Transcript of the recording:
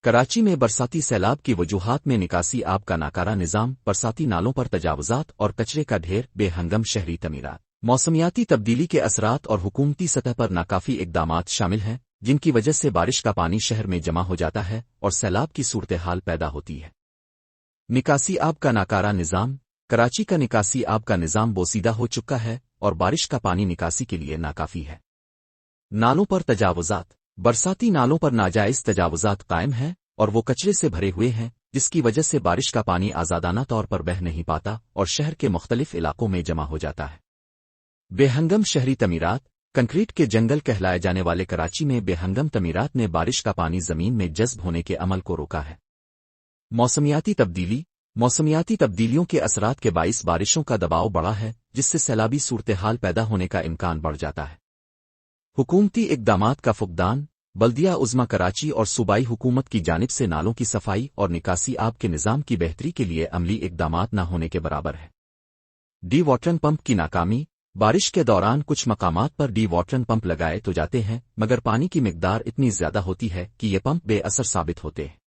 کراچی میں برساتی سیلاب کی وجوہات میں نکاسی آب کا ناکارہ نظام، برساتی نالوں پر تجاوزات اور کچرے کا ڈھیر، بے ہنگم شہری تعمیرات، موسمیاتی تبدیلی کے اثرات اور حکومتی سطح پر ناکافی اقدامات شامل ہیں، جن کی وجہ سے بارش کا پانی شہر میں جمع ہو جاتا ہے اور سیلاب کی صورتحال پیدا ہوتی ہے۔ نکاسی آب کا ناکارہ نظام۔ کراچی کا نکاسی آب کا نظام بوسیدہ ہو چکا ہے اور بارش کا پانی نکاسی کے لیے ناکافی ہے۔ نالوں پر تجاوزات۔ برساتی نالوں پر ناجائز تجاوزات قائم ہیں اور وہ کچرے سے بھرے ہوئے ہیں، جس کی وجہ سے بارش کا پانی آزادانہ طور پر بہہ نہیں پاتا اور شہر کے مختلف علاقوں میں جمع ہو جاتا ہے۔ بے ہنگم شہری تعمیرات۔ کنکریٹ کے جنگل کہلائے جانے والے کراچی میں بے ہنگم تعمیرات نے بارش کا پانی زمین میں جذب ہونے کے عمل کو روکا ہے۔ موسمیاتی تبدیلی۔ موسمیاتی تبدیلیوں کے اثرات کے باعث بارشوں کا دباؤ بڑھا ہے، جس سے سیلابی صورتحال پیدا ہونے کا امکان بڑھ جاتا ہے۔ حکومتی اقدامات کا فقدان۔ بلدیہ عظمی کراچی اور صوبائی حکومت کی جانب سے نالوں کی صفائی اور نکاسی آب کے نظام کی بہتری کے لیے عملی اقدامات نہ ہونے کے برابر ہے۔ ڈی واٹرنگ پمپ کی ناکامی۔ بارش کے دوران کچھ مقامات پر ڈی واٹرنگ پمپ لگائے تو جاتے ہیں، مگر پانی کی مقدار اتنی زیادہ ہوتی ہے کہ یہ پمپ بے اثر ثابت ہوتے ہیں۔